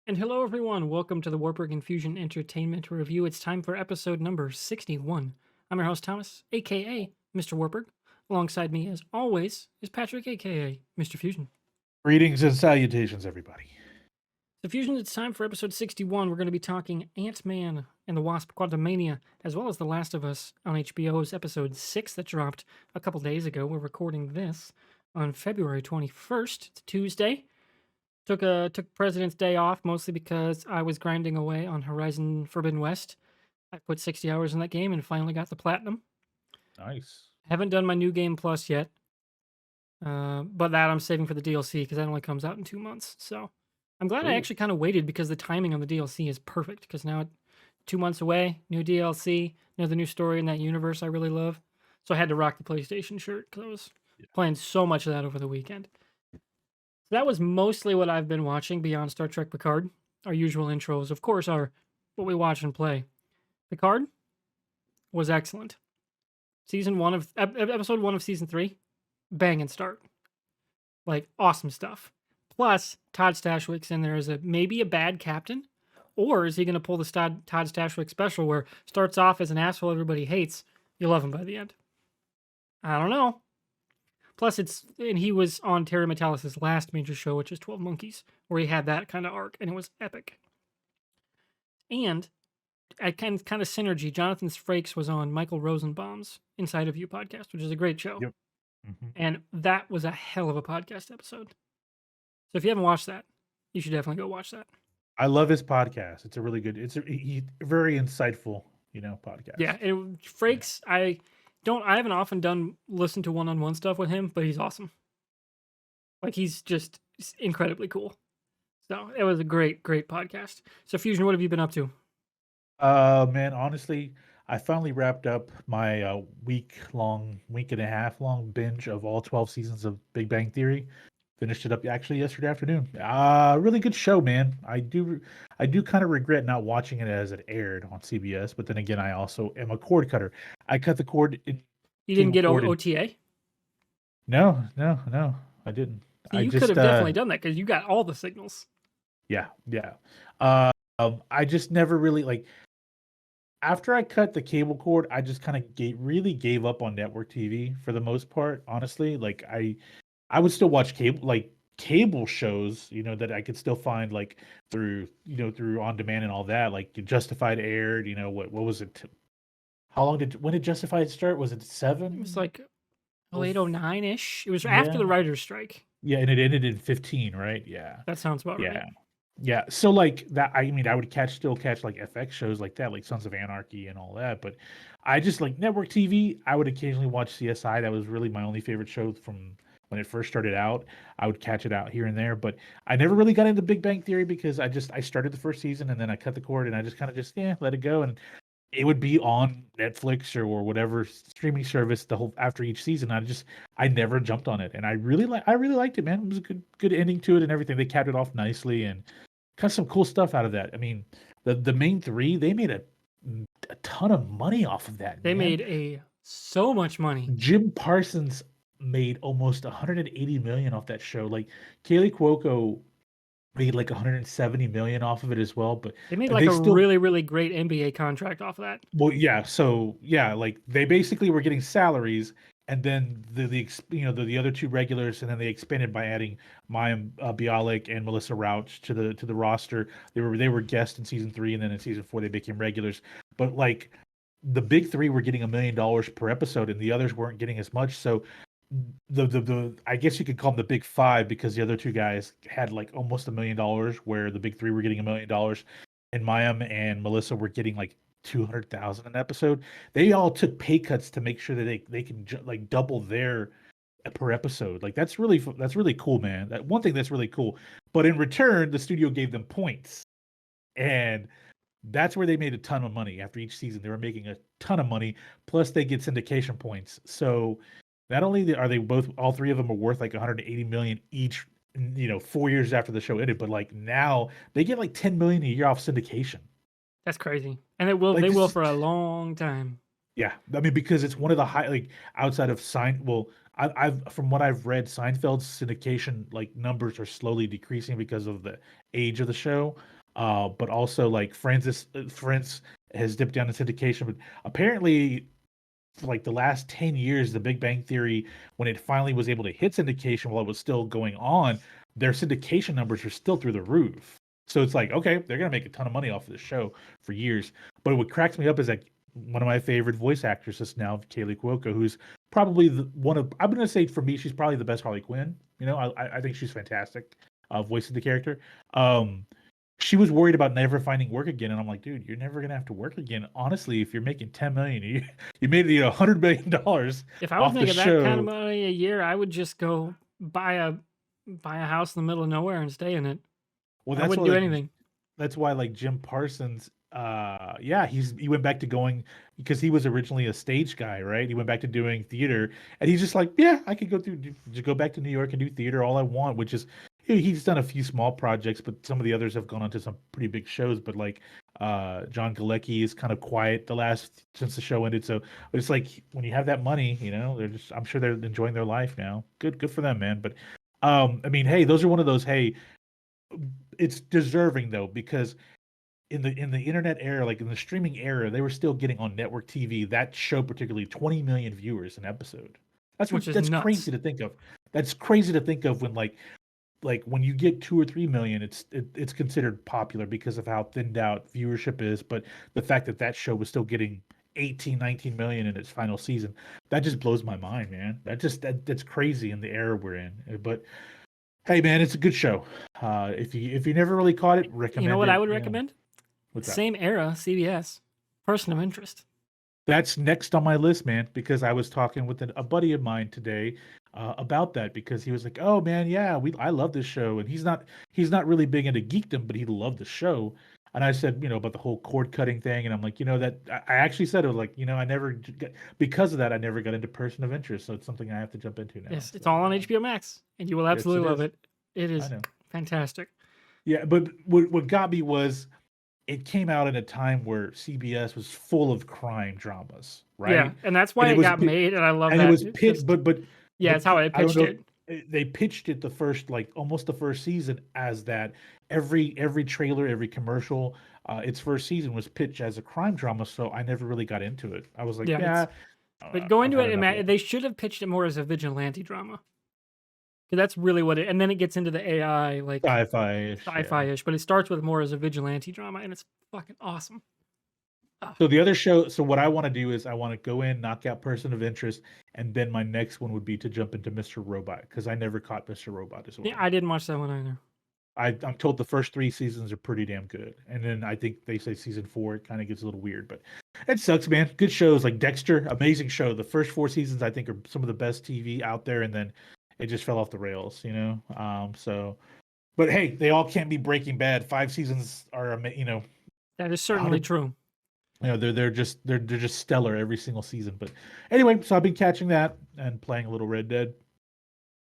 And hello, everyone. Welcome to the WARPburg Infusion Entertainment Review. It's time for episode number 61. I'm your host, Thomas, aka MrWartburg. Alongside me, as always, is Patrick, aka Mr. Fusion. Greetings and salutations, everybody. So, Fusion, it's time for episode 61. We're going to be talking Ant-Man and the Wasp: Quantumania, as well as The Last of Us on HBO's episode 6 that dropped a couple days ago. We're recording this on February 21st. It's Tuesday. Took President's Day off mostly because I was grinding away on Horizon Forbidden West. I put 60 hours in that game and finally got the platinum. Nice. Haven't done my new game plus yet, but that I'm saving for the DLC because that only comes out in 2 months. So I'm glad I Cool. actually kind of waited because the timing on the DLC is perfect. Because now 2 months away, new DLC, another new story in that universe I really love. So I had to rock the PlayStation shirt because I was playing so much of that over the weekend. So that was mostly what I've been watching beyond Star Trek Picard. Our usual intros, of course, are what we watch and play. Picard was excellent. Episode 1 of season 3, banging start. Like, awesome stuff. Plus, Todd Stashwick's in there as maybe a bad captain, or is he going to pull the Todd Stashwick special where starts off as an asshole everybody hates, you love him by the end? I don't know. Plus, he was on Terry Metalis' last major show, which is 12 Monkeys, where he had that kind of arc, and it was epic. And I kind of synergy. Jonathan Frakes was on Michael Rosenbaum's Inside of You podcast, which is a great show. Yep. Mm-hmm. And that was a hell of a podcast episode. So if you haven't watched that, you should definitely go watch that. I love his podcast. It's a really good. Very insightful, podcast. Yeah, Frakes. I haven't often listened to one-on-one stuff with him, but he's awesome. Like, he's just incredibly cool. So it was a great podcast. So Fusion, what have you been up to? Man, honestly, I finally wrapped up my week and a half long binge of all 12 seasons of Big Bang Theory. Finished it up actually yesterday afternoon. Really good show, man. I do kind of regret not watching it as it aired on CBS, but then again, I also am a cord cutter. I cut the cord in. You didn't get OTA? No, I didn't. You could have definitely done that because you got all the signals. Yeah. I just never really after I cut the cable cord, I just kind of really gave up on network TV for the most part. Honestly, like I would still watch cable shows, that I could still find through on demand and all that. Like Justified aired, what was it? When did Justified start? Was it 7? It was like 0809-ish. It was after the writer's strike. Yeah, and it ended in 15, right? Yeah. That sounds about right. Yeah. So that, I would still catch like FX shows like that, like Sons of Anarchy and all that. But I just like network TV. I would occasionally watch CSI. That was really my only favorite show from when it first started out. I would catch it out here and there, but I never really got into Big Bang Theory because I started the first season and then I cut the cord and I just kind of let it go. And it would be on Netflix or whatever streaming service after each season. I never jumped on it, and I really liked it, man. It was a good ending to it and everything. They capped it off nicely and got some cool stuff out of that. I mean, the main three, they made a ton of money off of that. They made so much money. Jim Parsons made almost 180 million off that show. Like Kaylee Cuoco made like 170 million off of it as well. But they made really, really great NBA contract off of that. Well, yeah. So yeah, like they basically were getting salaries, and then the other two regulars, and then they expanded by adding Maya Bialik and Melissa Rauch to the roster. They were guests in season 3, and then in season 4 they became regulars. But like the big three were getting $1 million per episode, and the others weren't getting as much. So the I guess you could call them the big five because the other two guys had like almost $1 million, where the big three were getting $1 million, and Mayim and Melissa were getting like 200,000 an episode. They all took pay cuts to make sure that they can like double their per episode. Like that's really cool, man. That one thing that's really cool. But in return, the studio gave them points, and that's where they made a ton of money. After each season, they were making a ton of money. Plus, they get syndication points. So not only are they all three of them are worth like 180 million each, 4 years after the show ended, but like now they get like 10 million a year off syndication. That's crazy, and they will for a long time. Yeah, I mean, because it's one of the high, outside of I've from what I've read, Seinfeld's syndication numbers are slowly decreasing because of the age of the show. but also like Friends has dipped down in syndication, but apparently for like the last 10 years, The Big Bang Theory, when it finally was able to hit syndication while it was still going on, their syndication numbers are still through the roof. So it's like, okay, they're gonna make a ton of money off of the show for years. But what cracks me up is that one of my favorite voice actresses now, Kaylee Cuoco, who's probably one of, I'm gonna say for me, she's probably the best Harley Quinn. You know, I think she's fantastic, voicing the character. Um, she was worried about never finding work again, and I'm like, dude, you're never gonna have to work again. Honestly, if you're making 10 million, you made $100 million If I was off the making that kind of show. money a year, I would just go buy a house in the middle of nowhere and stay in it. Well, I wouldn't do anything. that's why like Jim Parsons, yeah, he went back to going because he was originally a stage guy, right? He went back to doing theater, and he's just like, yeah, I could just go back to New York and do theater all I want, which is he's done a few small projects, but some of the others have gone on to some pretty big shows. But like John Galecki is kind of quiet the last since the show ended. So it's like when you have that money, you know, they're just I'm sure they're enjoying their life now. Good for them, man. But I mean, hey, those are one of those, hey, it's deserving though, because in the internet era, like in the streaming era, they were still getting on network TV. That show particularly 20 million viewers an episode. Which is That's nuts. crazy to think of. That's crazy to think of when like when you get 2 or 3 million, it's considered popular because of how thinned out viewership is. But the fact that that show was still getting 18, 19 million in its final season, that just blows my mind, man. That's crazy in the era we're in. But hey, man, it's a good show. If you never really caught it, You know recommend what I it. would You know recommend? what's that? Same era, CBS. Person of interest. That's next on my list, man, because I was talking with a buddy of mine today about that because he was like, "Oh man, yeah, I love this show," and he's not really big into geekdom, but he loved the show. And I said, about the whole cord cutting thing, and I'm like, that I actually said it was like, I never because of that, I never got into Person of Interest, so it's something I have to jump into now. Yes, it's So all on HBO Max, and you will yes, it absolutely love is. it. It I is know. fantastic. Yeah, but what got me was it came out in a time where CBS was full of crime dramas, Yeah, right? and that's And why it got made, and I love and it that. was It's pit, just yeah, it's how I I don't pitched know. it. They pitched it the first, like almost the first season as that. Every trailer, every commercial, its first season was pitched as a crime drama. So I never really got into it. I was like, Yeah, yeah, but go I've into had it. enough of that. They should have pitched it more as a vigilante drama, because that's really what it. And then it gets into the AI, like Sci-fi-ish, yeah. sci-fi-ish, but it starts with more as a vigilante drama, and it's fucking awesome. Oh, So the other show, so what I want to do is I want to go in, knock out Person of Interest, and then my next one would be to jump into Mr. Robot because I never caught Mr. Robot as yeah, well. I didn't watch that one either. I'm told the first 3 seasons are pretty damn good, and then I think they say season 4 it kind of gets a little weird, but it sucks, man. Good shows like Dexter, amazing show. The first 4 seasons I think are some of the best TV out there, and then it just fell off the rails. So, but hey, they all can't be Breaking Bad. 5 seasons are, That is certainly 100. true. They're just stellar every single season. But anyway, so I've been catching that and playing a little Red Dead.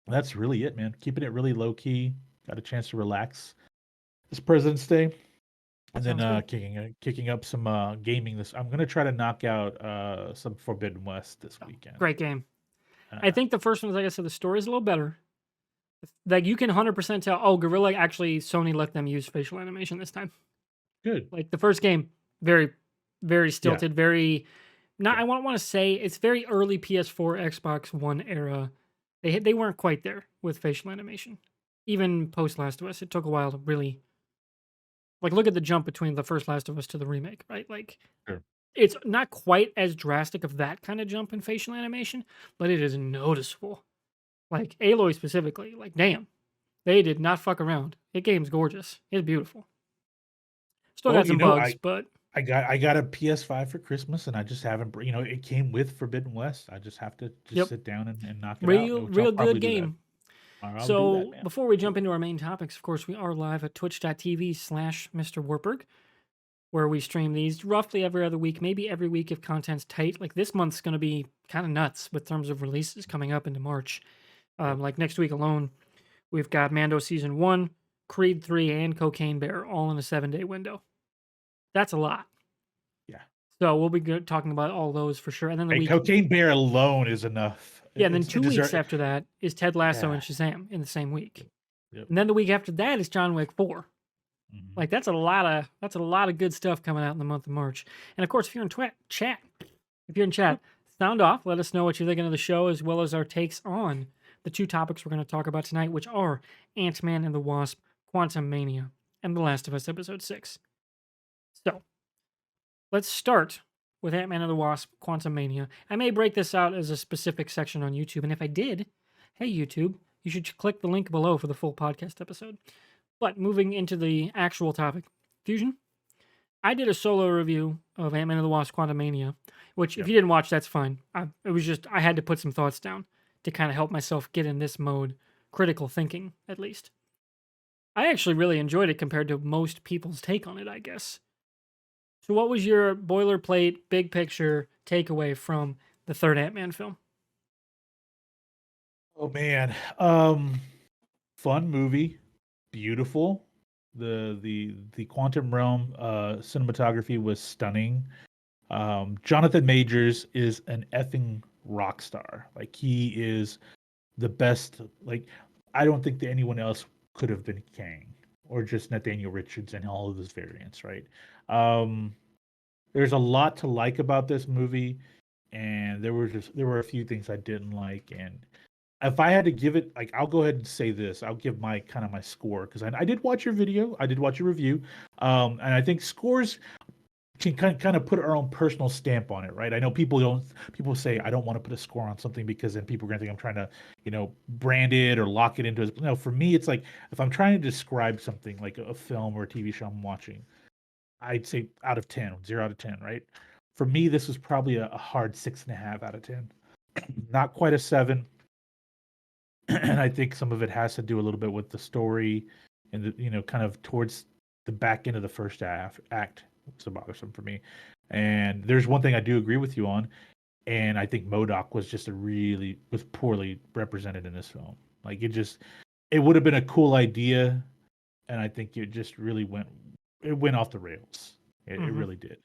That's really it, man. Keeping it really low key. Got a chance to relax this President's Day, and then Sounds good. kicking up some gaming. This I'm gonna try to knock out some Forbidden West this Oh, weekend. great game. I Uh, think the first one, like I said, the story is a little better. Like you can 100% tell. Oh, Gorilla actually Sony let them use facial animation this time. Good. Like the first game, very, very Yeah. stilted. Very not. Yeah. I want to say it's very early PS4, Xbox One era. They weren't quite there with facial animation. Even post Last of Us, it took a while to really like look at the jump between the first Last of Us to the remake, right? Like Sure. it's not quite as drastic of that kind of jump in facial animation, but it is noticeable. Like Aloy specifically, like damn, they did not fuck around. It game's gorgeous. It's beautiful. Still Well, got some bugs, but I got a PS5 for Christmas, and I just haven't. It came with Forbidden West. I just have to just yep, sit down and knock it out, real which I'll real good probably do that. game. I'll do that, So man. before we jump into our main topics, of course, we are live at twitch.tv/MrWartburg, where we stream these roughly every other week, maybe every week if content's tight. Like this month's going to be kind of nuts with terms of releases coming up into March. Yep. Like next week alone, we've got Mando Season 1, Creed 3, and Cocaine Bear all in a 7-day window. That's a lot. Yeah. So we'll be talking about all those for sure. And then the Hey, week, Cocaine Bear alone is enough. yeah, and then It 2 weeks deserves. after that is Ted Lasso Yeah. and Shazam in the same week. Yep. And then the week after that is John Wick 4. Mhm. Like that's a lot of good stuff coming out in the month of March. And of course, if you're in chat, if you're in chat, sound off. Let us know what you're thinking of the show, as well as our takes on the two topics we're going to talk about tonight, which are Ant-Man and the Wasp, Quantumania, and The Last of Us Episode 6. So let's start with Ant-Man and the Wasp, Quantumania. I may break this out as a specific section on YouTube, and if I did, hey YouTube, you should click the link below for the full podcast episode. But moving into the actual topic, Fusion, I did a solo review of Ant-Man and the Wasp: Quantumania, which if Yep. you didn't watch, that's fine. It was just I had to put some thoughts down to kind of help myself get in this mode, critical thinking at least. I actually really enjoyed it compared to most people's take on it, I guess. So, what was your boilerplate, big picture takeaway from the third Ant-Man film? Oh man. Fun movie, beautiful. The quantum realm cinematography was stunning. Jonathan Majors is an effing rock star. Like he is the best. Like I don't think that anyone else could have been Kang or just Nathaniel Richards and all of his variants, right? Um, there's a lot to like about this movie, and there were a few things I didn't like. And if I had to give it, like, I'll go ahead and say this. I'll give my kind of my score because I did watch your video. I did watch your review, and I think scores can kind of put our own personal stamp on it, right? I know people don't. People say I don't want to put a score on something because then people are gonna think I'm trying to, brand it or lock it into. No, for me, it's like if I'm trying to describe something like a film or a TV show I'm watching, I'd say out of 10, 0 out of 10, right? For me, this was probably a hard 6.5 out of 10. Not quite a 7. And I think some of it has to do a little bit with the story and kind of towards the back end of the first act was so bothersome for me. And there's one thing I do agree with you on, and I think MODOK was just was poorly represented in this film. Like it would have been a cool idea, and I think it just really went off the rails. It Mm-hmm. really did.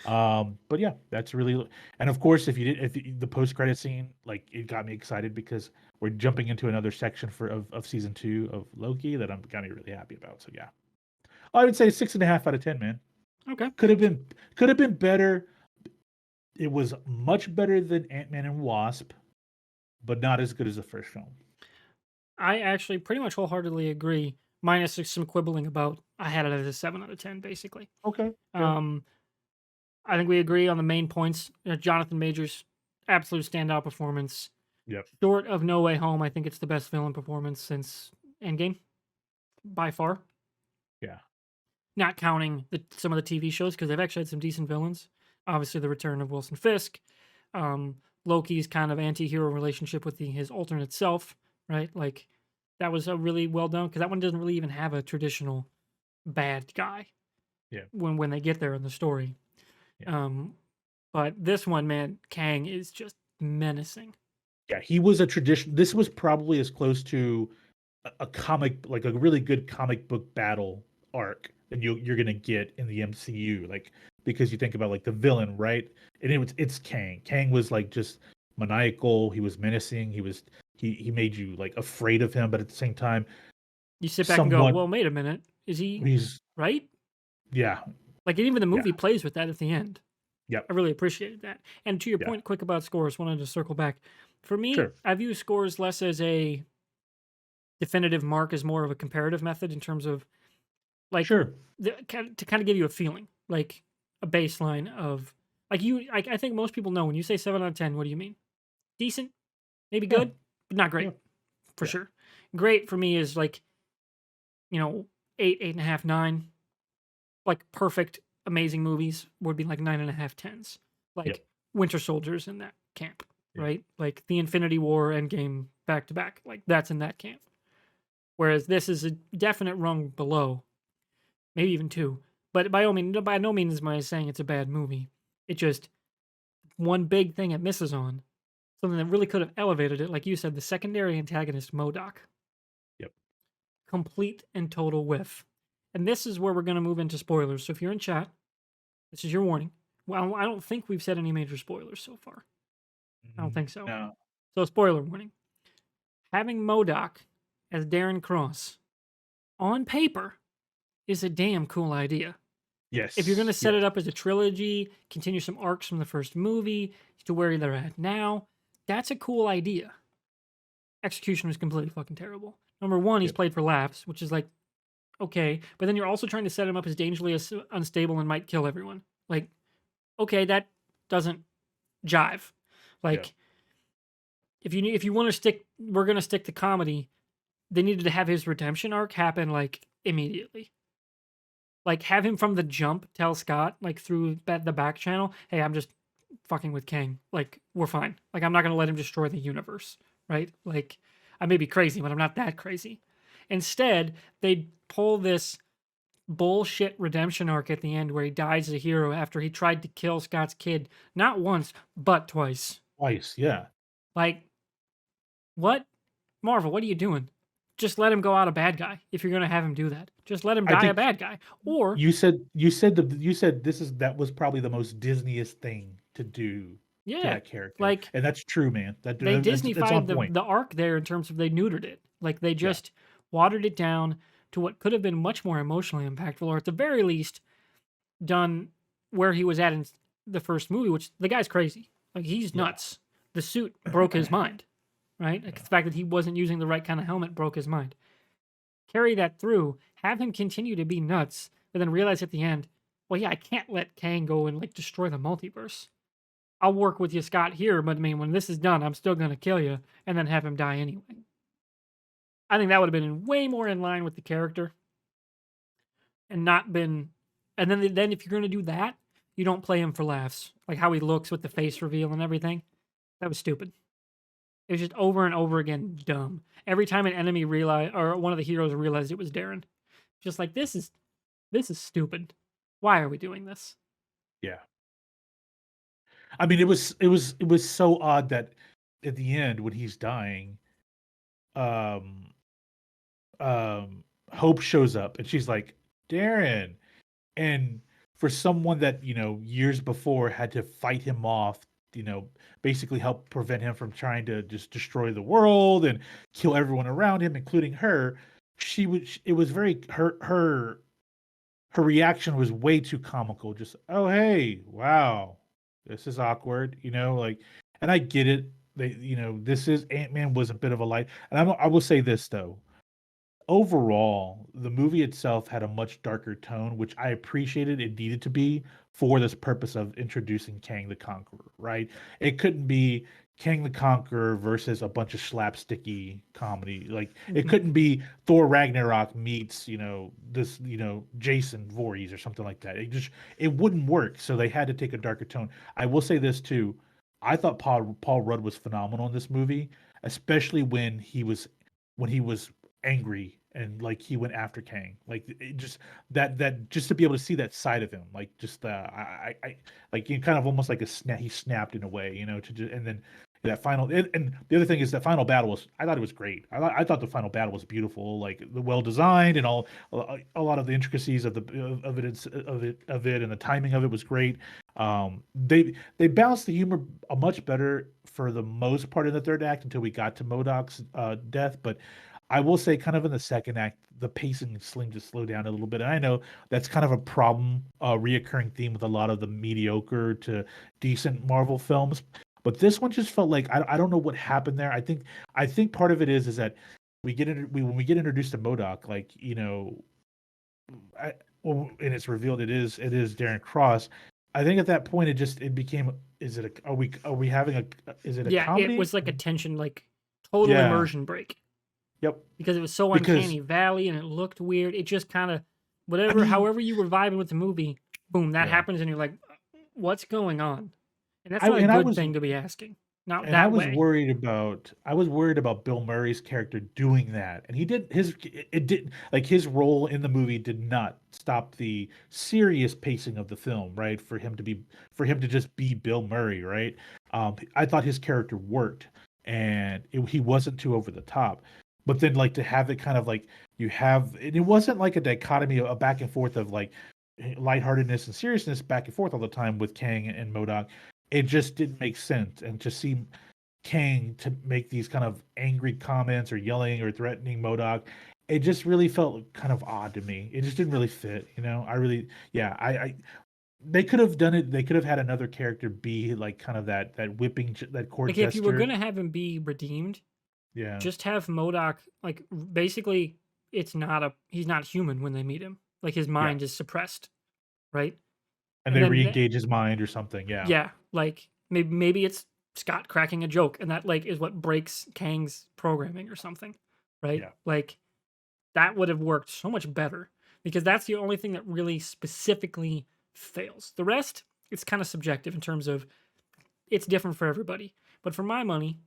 But yeah, that's really, and of course, if the post credit scene, like it got me excited because we're jumping into another section of season 2 of Loki that I'm kind of really happy about. So yeah, I would say 6.5 out of 10, man. Okay. Could have been could have been better. It was much better than Ant-Man and Wasp, but not as good as the first film. I actually pretty much wholeheartedly agree, minus some quibbling about I had it as a 7 out of 10, basically. Okay, okay, Um, I think we agree on the main points. Jonathan Majors, absolute standout performance. yep, Short of No Way Home, I think it's the best villain performance since Endgame, by far. yeah, Not counting some of the TV shows, because they've actually had some decent villains. Obviously, the return of Wilson Fisk, um, Loki's kind of anti-hero relationship with his alternate self, right? Like, that was a really well done, because that one doesn't really even have a traditional bad guy yeah, when they get there in the story. yeah. Um, but this one, man, Kang is just menacing. Yeah, he was a tradition. This was probably as close to a comic, like a really good comic book battle arc that you're gonna get in the MCU. Like because you think about like the villain, right? And it's Kang. Kang was like just maniacal. He was menacing. He made you like afraid of him, but at the same time, You sit back and go, somewhat well, wait a minute, is he he's right? yeah, Like, even the yeah, movie plays with that at the end. yep, I really appreciated that. And to your yeah, point, quick about scores, wanted to circle back. For me, sure, I view scores less as a definitive mark, as more of a comparative method in terms of like sure, to kind of give you a feeling, like a baseline of like you. I think most people know when you say 7 out of 10, what do you mean? Decent, maybe yeah, good, but not yeah, great for yeah, sure. Great for me is like, 8, 8.5, 9. Like perfect, amazing movies would be like 9.5, 10s. yep, Like Winter Soldiers in that camp, yep, right? Like the Infinity War Endgame back to back. Like that's in that camp. Whereas this is a definite rung below, maybe even two. But by no means am I saying it's a bad movie. It just one big thing it misses on, something that really could have elevated it. Like you said, the secondary antagonist Modoc, yep. complete and total whiff. And this is where we're going to move into spoilers. So if you're in chat, this is your warning. Well, I don't think we've said any major spoilers so far. I don't think so. No, So, spoiler warning. Having Modoc as Darren Cross on paper is a damn cool idea. If you're going to Yes, set yes, it up as a trilogy, continue some arcs from the first movie to where they're at now, that's a cool idea. Execution was completely fucking terrible. Number one, he's yep, played for laughs, which is like, okay, but then you're also trying to set him up as dangerously unstable and might kill everyone. Like, okay, that doesn't jive. yep. Like, if you want to stick, we're gonna stick to comedy. They needed to have his redemption arc happen like immediately. Like, have him from the jump tell Scott like through the back channel, "Hey, I'm just fucking with Kang. Like, we're fine. Like, I'm not gonna let him destroy the universe, right? Like, I may be crazy, but I'm not that crazy." Instead, they pull this bullshit redemption arc at the end where he dies as a hero after he tried to kill Scott's kid not once but twice. Twice, yeah. Like, what? Marvel, what are you doing? Just let him go out a bad guy if you're going to have him do that. Just let him I die a think bad guy. Or, you said that was probably the most Disneyest thing to do to yeah, that character, like and that's true, man. they That's on Disneyfied point. the arc there in terms of they neutered it. Like they Yeah, just watered it down to what could have been much more emotionally impactful, or at the very least, done where he was at in the first movie, which the guy's crazy. Like he's yeah, nuts. The suit broke his mind, right? Like yeah, the fact that he wasn't using the right kind of helmet broke his mind. Carry that through, have him continue to be nuts, but then realize at the end, well, yeah, I can't let Kang go and like destroy the multiverse. I'll work with you, Scott, here, but I mean, when this is done, I'm still gonna kill you, and then have him die anyway. I think that would have been way more in line with the character, and not been. And then if you're gonna do that, you don't play him for laughs, like how he looks with the face reveal and everything. That was stupid. It was just over and over again dumb. Every time an enemy realized, or one of the heroes realized it was Darren, just like this is stupid. Why are we doing this? yeah. I mean, it was so odd that at the end when he's dying, um, Hope shows up and she's like, Darren. And for someone that, years before had to fight him off, basically help prevent him from trying to just destroy the world and kill everyone around him, including her, it was very, her reaction was way too comical. Just, oh, hey, wow, this is awkward, like, and I get it. This is Ant-Man was a bit of a light. And I will say this though, overall, the movie itself had a much darker tone, which I appreciated it needed to be for this purpose of introducing Kang the Conqueror, right? It couldn't be Kang the Conqueror versus a bunch of slapsticky comedy. Like it Mhm. couldn't be Thor Ragnarok meets, Jason Voorhees or something like that. It wouldn't work. So they had to take a darker tone. I will say this too. I thought Paul Rudd was phenomenal in this movie, especially when he was angry and like he went after Kang. Like it just that just to be able to see that side of him, like just I like kind of almost like he snapped in a way, to just, and then that final and the other thing is that final battle was I thought it was great. I thought the final battle was beautiful, like the well designed and all a lot of the intricacies of it and the timing of it was great. They balanced the humor a much better for the most part in the third act until we got to Modoc's death, but I will say, kind of in the second act, the pacing seemed to slow down a little bit. And I know that's kind of a problem, a reoccurring theme with a lot of the mediocre to decent Marvel films. But this one just felt like I don't know what happened there. I think part of it is that when we get introduced to Modoc, like and it's revealed it is Darren Cross. I think at that point it became are we having is it a Yeah, it comedy? was like a tension, like total Yeah. immersion break Yep. because it was so Because uncanny valley and it looked weird. It just kind of I whatever, mean, however you were vibing with the movie, boom, that yeah. happens and you're like, what's going on? And that's I not a and I good was thing to be asking. Not and I that was way. worried about Bill Murray's character doing that. And he did his it did like his role in the movie did not stop the serious pacing of the film, right? For him to just be Bill Murray, right? I thought his character worked and he wasn't too over the top. But then like to have it kind of like and it wasn't like a dichotomy, a back and forth of like lightheartedness and seriousness back and forth all the time with Kang and Modoc. It just didn't make sense. And to see Kang to make these kind of angry comments or yelling or threatening Modoc, it just really felt kind of odd to me. It just didn't really fit, you know? I really yeah, I they could have done it they could have had another character be, like, kind of that whipping j that court Like, if you were jester. gonna have him be redeemed, Yeah, just have MODOK, like, basically, he's not human when they meet him. Like, his yeah, mind is suppressed, right? and And they then re-engage his mind or something, yeah. yeah, like, maybe it's Scott cracking a joke, and that, like, is what breaks Kang's programming or something, right? Yeah, Like, that would have worked so much better because that's the only thing that really specifically fails. The rest, it's kind of subjective in terms of it's different for everybody. But for my money,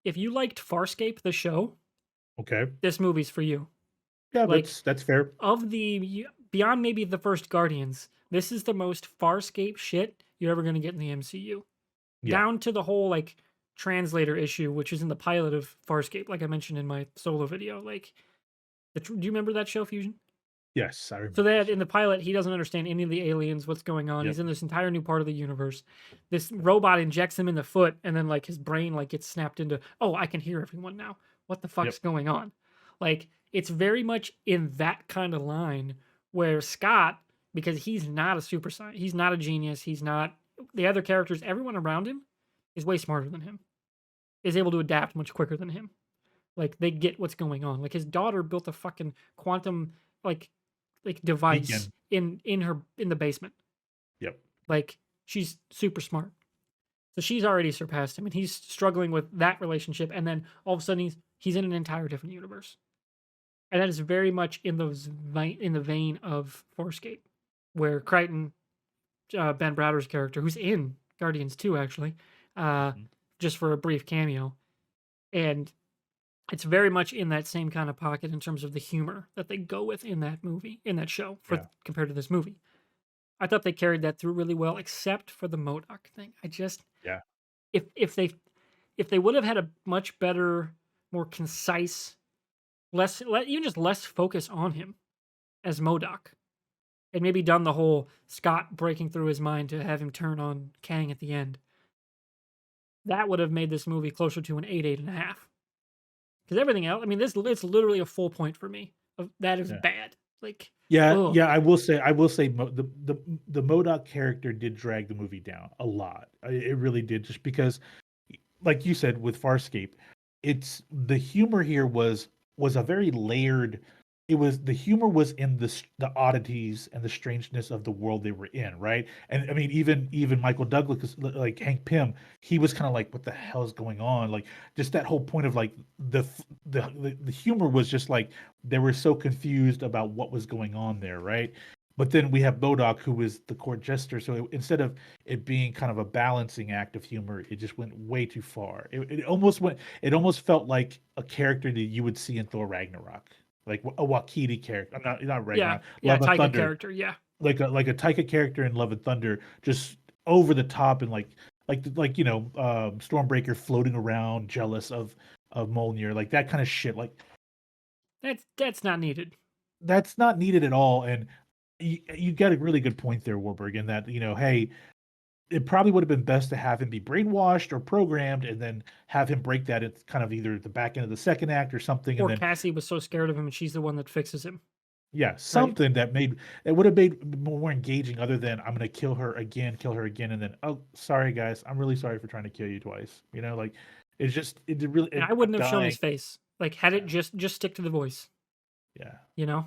if you liked Farscape, the show, okay. this movie's for you. Yeah, Like, that's fair. of the beyond maybe the first Guardians, this is the most Farscape shit you're ever gonna get in the MCU. Yeah. Down to the whole like translator issue, which is in the pilot of Farscape, like I mentioned in my solo video. Like, do you remember that show, Fusion? Yes, I So remember that that in show. the pilot, he doesn't understand any of the aliens, what's going on. Yep, He's in this entire new part of the universe. This yep, robot injects him in the foot, and then like his brain like gets snapped into, oh, I can hear everyone now. What the fuck's yep, going on? Like, it's very much in that kind of line where Scott, because he's not a super scientist, he's not a genius, he's not the other characters, everyone around him is way smarter than him, is able to adapt much quicker than him. Like, they get what's going on. Like, his daughter built a fucking quantum like device beacon. in the basement. Yep, Like, she's super smart. So she's already surpassed him, and he's struggling with that relationship. And then all of a sudden, he's in an entire different universe, and that is very much in in the vein of Farscape, where Crichton, Ben Browder's character, who's in Guardians 2, actually, uh, mhm, just for a brief cameo, and it's very much in that same kind of pocket in terms of the humor that they go with in that movie, in that show, for yeah, compared to this movie. I thought they carried that through really well, except for the MODOK thing. I just yeah, if they would have had a much better, more concise, even just less focus on him as MODOK, and maybe done the whole Scott breaking through his mind to have him turn on Kang at the end, that would have made this movie closer to an 8.5. Because everything else, I mean, this it's literally a full point for me. That is yeah. bad. Like, Yeah, oh yeah, I will say the MODOK character did drag the movie down a lot. It really did, just because, like you said, with Farscape, it's the humor here was a very layered. It was the humor was in the oddities and the strangeness of the world they were in, right? And I mean, even Michael Douglas, like Hank Pym, he was kind of like, "What the hell is going on?" Like, just that whole point of like the humor was just like they were so confused about what was going on there, right? But then we have MODOK, who is the court jester. So instead of it being kind of a balancing act of humor, it just went way too far. It almost went. It almost felt like a character that you would see in Thor Ragnarok, like a Wakiti character. Not yeah, Ragnarok. yeah, Love and Taika Thunder, character, yeah. like a Taika character in Love and Thunder, just over the top and like Stormbreaker floating around, jealous of Mjolnir, like that kind of shit. Like That's not needed. that's not needed at all. And you got a really good point there, Warburg, in that, hey, it probably would have been best to have him be brainwashed or programmed, and then have him break that at kind of either the back end of the second act or something, and Or then Cassie was so scared of him, and she's the one that fixes him, yeah, right? something that would have made more engaging, other than I'm gonna kill her again, and then, oh, sorry guys, I'm really sorry for trying to kill you twice. Like it's just it really And I I'm wouldn't have shown dying. his face. Like, had it Yeah, just stick to the voice, yeah, you know?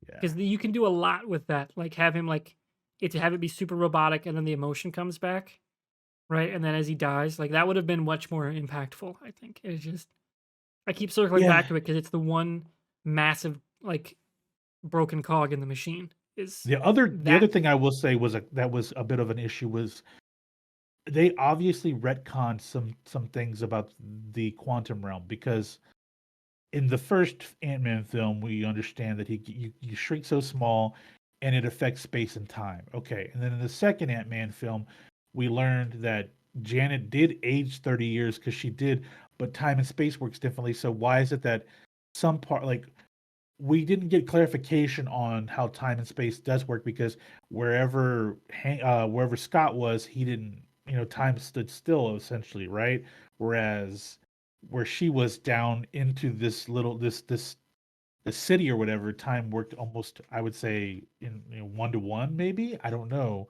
yeah, Because you can do a lot with that. Like, have him like have it be super robotic, and then the emotion comes back, right? And then as he dies, like that would have been much more impactful. I think it's just I keep circling yeah. back to it because it's the one massive like broken cog in the machine. Is The other that thing I will say that was a bit of an issue was they obviously retconned some things about the quantum realm, because in the first Ant-Man film, we understand that you shrink so small and it affects space and time. Okay. And then in the second Ant-Man film, we learned that Janet did age 30 years because she did, but time and space works differently. So why is it that some part, like, we didn't get clarification on how time and space does work, because wherever Scott was, he didn't, time stood still essentially, right? Whereas where she was down into this little this the city or whatever, time worked almost, I would say, in 1-to-1, maybe. I don't know.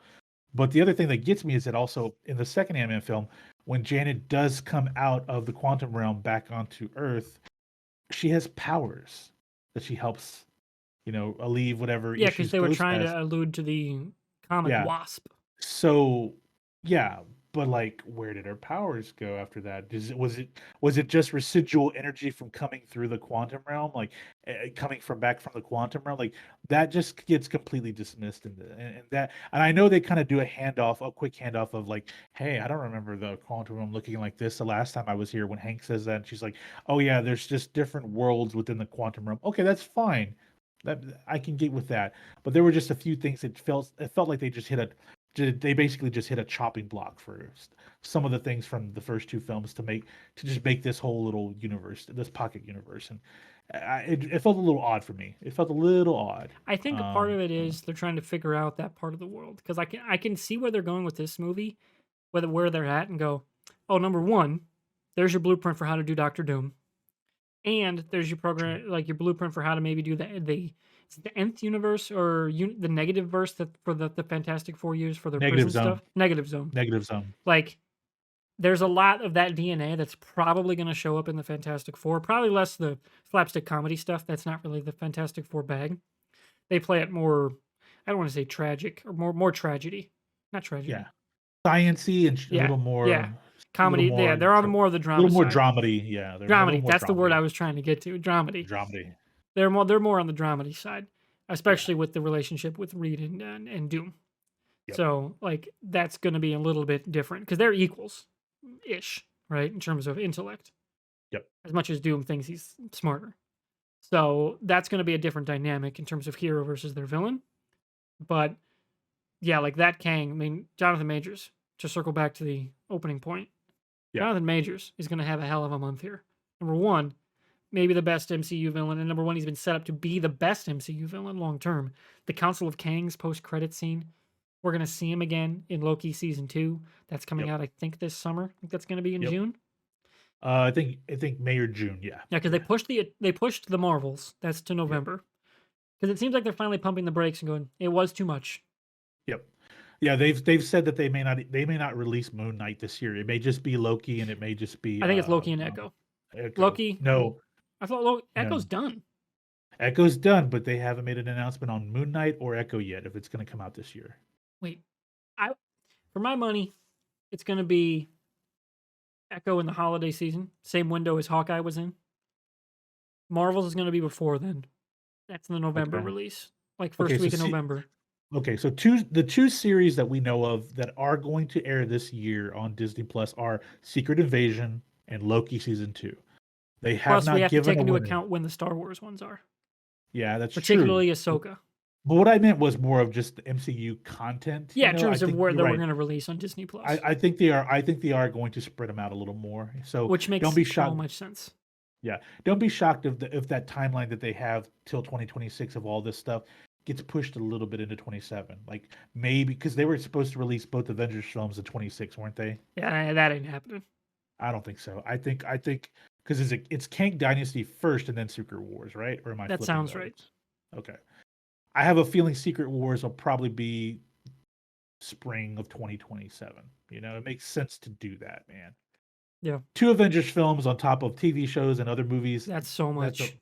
But the other thing that gets me is that also in the second Ant-Man film, when Janet does come out of the quantum realm back onto Earth, she has powers that she helps, alleviate whatever Yeah, because issues they were Ghost trying has. to allude to the comic Yeah. Wasp. So, yeah, but like, where did her powers go after that? Was it just residual energy from coming through the quantum realm, like coming from back from the quantum realm? Like that just gets completely dismissed and I know they kind of do a quick handoff of like, hey, I don't remember the quantum realm looking like this the last time I was here. When Hank says that, and she's like, oh yeah, there's just different worlds within the quantum realm. Okay, that's fine. That I can get with that, but there were just a few things that it felt like they basically just hit a chopping block for some of the things from the first two films to just make this whole little universe, this pocket universe, and it felt a little odd for me. It felt a little odd. I think a part of it is they're trying to figure out that part of the world because I can see where they're going with this movie, where they're at, and go, oh, number one, there's your blueprint for how to do Doctor Doom, and there's your True. program, like your blueprint for how to maybe do the nth universe or the negative verse that for the Fantastic Four use for their Negative prison zone, stuff. Negative zone. negative zone. Like there's a lot of that DNA that's probably going to show up in the Fantastic Four. Probably less the slapstick comedy stuff. That's not really the Fantastic Four bag. They play it more. I don't want to say tragic or more tragedy, not Yeah, tragedy. sciency and Yeah, yeah, a little comedy. Yeah, more, they're on more of the a little drama more side. dramedy. Yeah, they're a little Dramedy. more That's the word I dramedy, was trying to get to. Dramedy. dramedy. They're more on the dramedy side, Yeah, especially with the relationship with Reed and Doom. yep, So like that's going to be a little bit different because they're equals ish, right, in terms of intellect. yep, As much as Doom thinks he's smarter. So that's going to be a different dynamic in terms of hero versus their villain. But yeah, like that Kang, I mean, Jonathan Majors, to circle back to the opening point, yeah, Jonathan Majors is going to have a hell of a month here. Number one, maybe the best MCU villain. And number one, he's been set up to be the best MCU villain long term. The Council of Kangs post credit scene. We're going to see him again in Loki season 2. That's coming yep, out, I think, this summer. I think that's going to be in yep. June. I think May or June. Yeah, Yeah, because yeah, they pushed the Marvels. That's to yep, November. Because it seems like they're finally pumping the brakes and going, it was too much. yep. Yeah, they've said that they may not release Moon Knight this year. It may just be Loki, and it may just be I think it's Loki and Echo. Echo. Loki, No, I thought no. Echo's done. Echo's done, but they haven't made an announcement on Moon Knight or Echo yet if it's going to come out this year. Wait, I for my money, it's going to be Echo in the holiday season, same window as Hawkeye was in. Marvels is going to be before then. That's the November Okay. release, like Okay. first week of November. So the two series that we know of that are going to air this year on Disney Plus are Secret Invasion and Loki season 2. They have Plus, we not have to given take a into winner. account when the Star Wars ones are, Yeah, that's true. particularly But Ahsoka. what I meant was more of just the MCU content. Yeah, in I terms of think where you're that we're right. going to release on Disney Plus, I think they are. I think they are going to spread them out a little more. So which don't makes be so shocked. much sense. Yeah, don't be shocked if that timeline that they have till 2026 of all this stuff gets pushed a little bit into 27. Like maybe because they were supposed to release both Avengers films in 26, weren't they? Yeah, that ain't happening. I don't think so. I think because it's Kang Dynasty first and then Secret Wars, right? Or am I That flipping sounds those? right. Okay. I have a feeling Secret Wars will probably be spring of 2027. It makes sense to do that, man. Yeah, Two Avengers films on top of TV shows and other movies. that's so That's a much.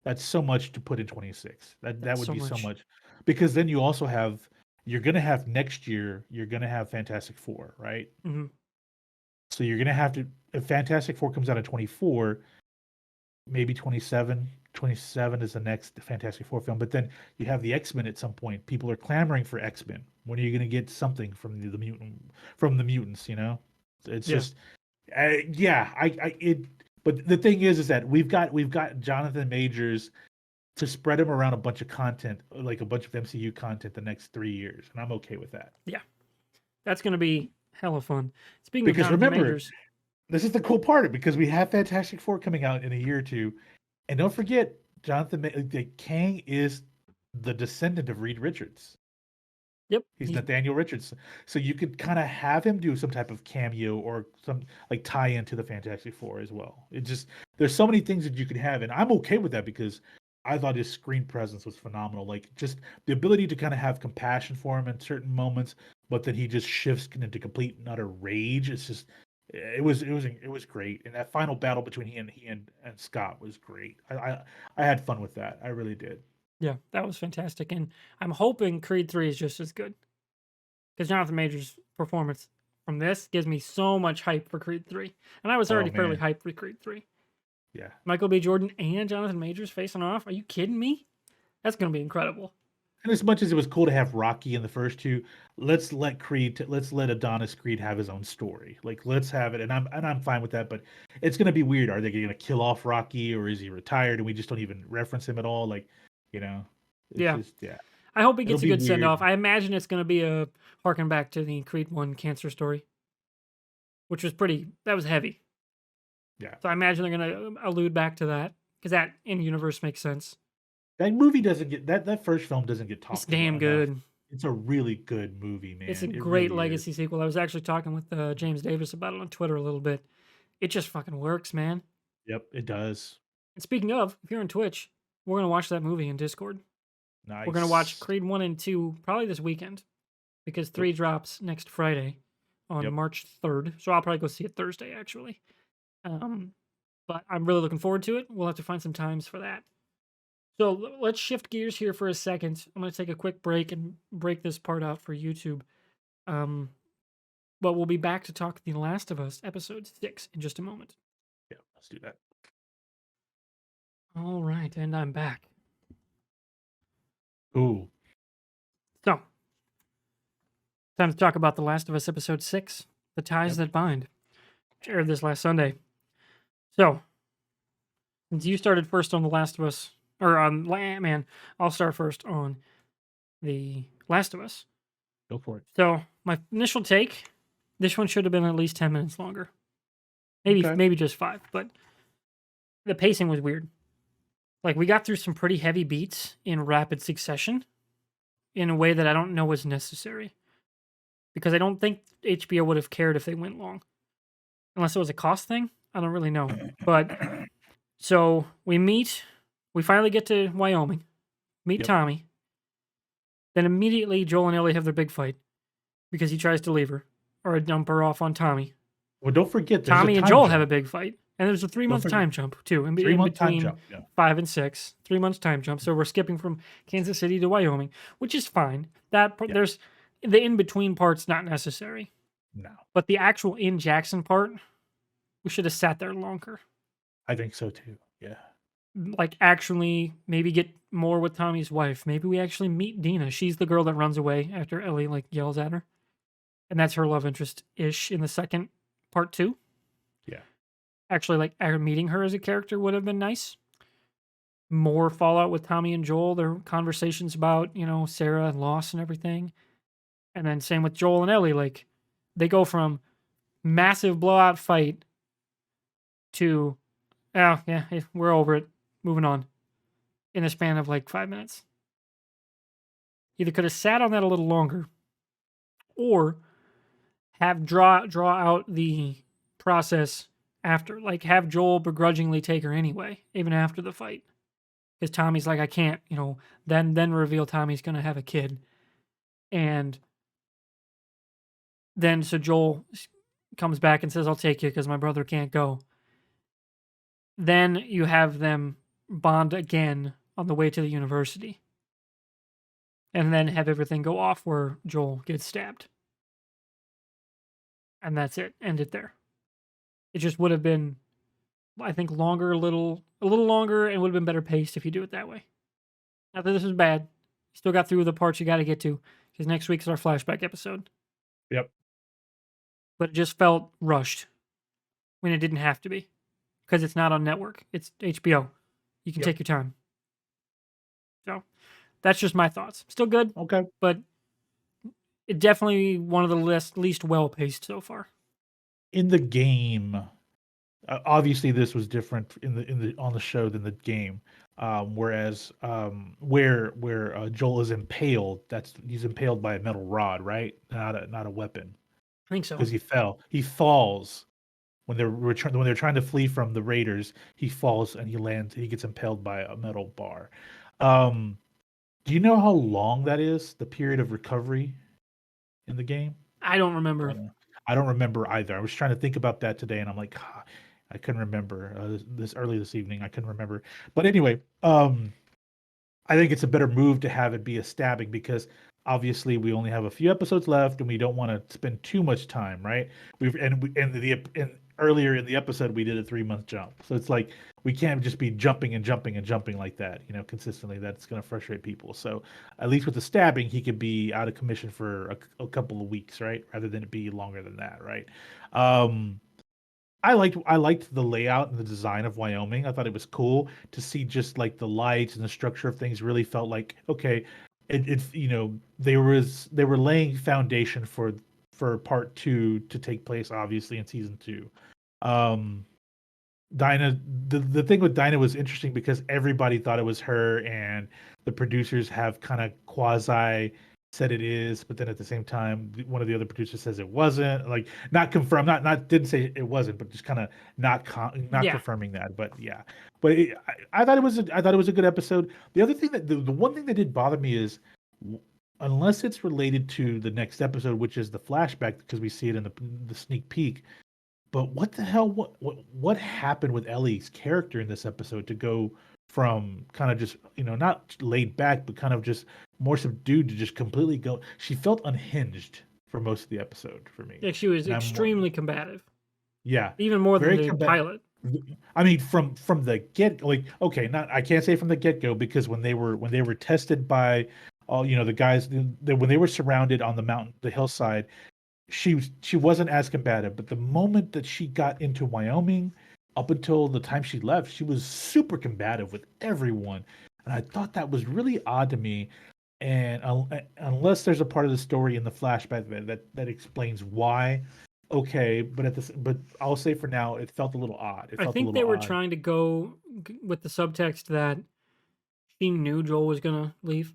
that's so much to put in 26. That That's would so be so much. much. Because then you also have you're gonna have next year, you're gonna have Fantastic Four, right? Hmm. So you're gonna have to if Fantastic Four comes out in 24, maybe 27. 27 is the next Fantastic Four film, but then you have the X-Men at some point. People are clamoring for X-Men. When are you going to get something from the mutants? It's Yeah, just yeah, it. But the thing is that we've got Jonathan Majors to spread him around a bunch of content, like a bunch of MCU content, the next 3 years, and I'm okay with that. yeah, that's going to be hella fun. Speaking of Because Jonathan remember, Majors, this is the cool part because we have Fantastic Four coming out in a year or two, and don't forget, Kang is the descendant of Reed Richards. yep, He's Nathaniel Richards. So you could kind of have him do some type of cameo or some like tie into the Fantastic Four as well. It just there's so many things that you could have, and I'm okay with that because I thought his screen presence was phenomenal. Like just the ability to kind of have compassion for him in certain moments, but then he just shifts into complete and utter rage. It's just it was great. And that final battle between he and Scott was great. I had fun with that. I really did. Yeah, that was fantastic, and I'm hoping Creed 3 is just as good because Jonathan Majors' performance from this gives me so much hype for Creed 3, and I was Oh already fairly man, hyped for Creed 3. yeah. Michael B. Jordan and Jonathan Majors facing off. Are you kidding me? That's gonna be incredible. And as much as it was cool to have Rocky in the first two, let's let Adonis Creed have his own story. Like let's have it, and I'm fine with that. But it's gonna be weird. Are they gonna kill off Rocky, or is he retired and we just don't even reference him at all? Like, you know, it's Yeah, just yeah, I hope he it'll gets a be good send weird. off. I imagine it's gonna be a harken back to the Creed 1 cancer story, which was pretty. That was heavy. Yeah, So I imagine they're gonna allude back to that because that in universe makes sense. that movie doesn't get that first film doesn't get It's talked about damn enough. good. It's a really good movie, It's a man. It great really is. legacy sequel. I was actually talking with James Davis about it on Twitter a little bit. It just fucking works, man. Yep, it does. And speaking of, if you're on Twitch, we're gonna watch that movie in Discord. We're gonna watch Nice. Creed 1 and 2 probably this weekend because Yep, 3 drops next Friday on yep. March 3rd. So I'll probably go see it Thursday actually. Um, but I'm really looking forward to it. We'll have to find some times for that. So let's shift gears here for a second. I'm going to take a quick break and break this part out for YouTube. Um, but we'll be back to talk The Last of Us episode 6 in just a moment. Yeah, let's do that. All right, and I'm back. Ooh, So, time to talk about The Last of Us episode 6, The Ties yep. That Bind, which aired this last Sunday. So, since you started first on The Last of Us, or on Man, I'll start first on The Last of Us. Go for it. So, my initial take, this one should have been at least 10 minutes longer. Maybe Okay. maybe just 5, but the pacing was weird. Like we got through some pretty heavy beats in rapid succession in a way that I don't know was necessary. Because I don't think HBO would have cared if they went long. Unless it was a cost thing, I don't really know. But so we finally get to Wyoming, meet Yep. Tommy. Then immediately Joel and Ellie have their big fight because he tries to leave her or dump her off on Tommy. Well, don't forget there's a Tommy and time Joel have a jump. big fight, and there's a Don't 3 month forget time jump too, in, three in month time between jump. Yeah. 5 and 6. 3 months time jump, so we're skipping from Kansas City to Wyoming, which is fine. Yeah. There's the in between part's not necessary, No, but the actual in Jackson part, we should have sat there longer. I think so too. Yeah. Like actually, maybe get more with Tommy's wife. Maybe we actually meet Dina. She's the girl that runs away after Ellie like yells at her, and that's her love interest ish in the second part too. Yeah. Actually, like meeting her as a character would have been nice. More fallout with Tommy and Joel, their conversations about, Sarah and loss and everything. And then same with Joel and Ellie. Like, they go from massive blowout fight to, oh, yeah, we're over it. Moving on in a span of like 5 minutes. Either could have sat on that a little longer or have draw out the process after. Like, have Joel begrudgingly take her anyway, even after the fight. Because Tommy's like, I can't, then reveal Tommy's gonna have a kid. And then so Joel comes back and says, I'll take you because my brother can't go. Then you have them bond again on the way to the university. And then have everything go off where Joel gets stabbed. And that's it. End it there. It just would have been, I think, longer, a little longer, and would have been better paced if you do it that way. Not that this is bad. You still got through the parts you got to get to, because next week is our flashback episode. Yep. But it just felt rushed when it didn't have to be, because it's not on network. It's HBO. You can Yep. take your time. So that's just my thoughts. Still good, Okay. but it definitely one of the least well paced so far. In the game, obviously this was different in the on the show than the game. Whereas where Joel is impaled, he's impaled by a metal rod, right? Not a weapon I think so. because he fell. He falls when they're trying to flee from the raiders, he falls and he gets impaled by a metal bar. Um, do you know how long that is? The period of recovery in the game? I don't remember. I don't remember either. I was trying to think about that today, and I'm like, "Ah, I couldn't remember this early this evening. I couldn't remember. But anyway, I think it's a better move to have it be a stabbing because obviously we only have a few episodes left and we don't want to spend too much time, right? And earlier in the episode we did a 3 month jump, so it's like we can't just be jumping and jumping and jumping like that, consistently. That's going to frustrate people. So at least with the stabbing, he could be out of commission for a couple of weeks, right? Rather than it be longer than that, right? Um, I liked the layout and the design of Wyoming. I thought it was cool to see just like the lights and the structure of things really felt like okay, they were laying foundation for part two to take place obviously in season two. Um Dinah, the thing with Dinah was interesting because everybody thought it was her, and the producers have kind of quasi said it is, but then at the same time, one of the other producers says it wasn't. Like not confirmed, not didn't say it wasn't, but just kind of not Yeah, confirming that. But yeah, but I thought I thought it was a good episode. The other thing the one thing that did bother me is unless it's related to the next episode, which is the flashback, because we see it in the sneak peek, but what the hell? What happened with Ellie's character in this episode to go from kind of just not laid back, but kind of just more subdued to just completely go? She felt unhinged for most of the episode for me, yeah, she was and I'm extremely combative, yeah, even more than very the combat. pilot. I mean, from the get, like okay, not I can't say from the get go because when they were tested by all the guys when they were surrounded on the mountain, the hillside, she wasn't as combative, but the moment that she got into Wyoming, up until the time she left, she was super combative with everyone, and I thought that was really odd to me. And unless there's a part of the story in the flashback that explains why, okay. But I'll say for now, it felt a little odd. It I felt a think little they were odd. trying to go with the subtext that she knew Joel was gonna leave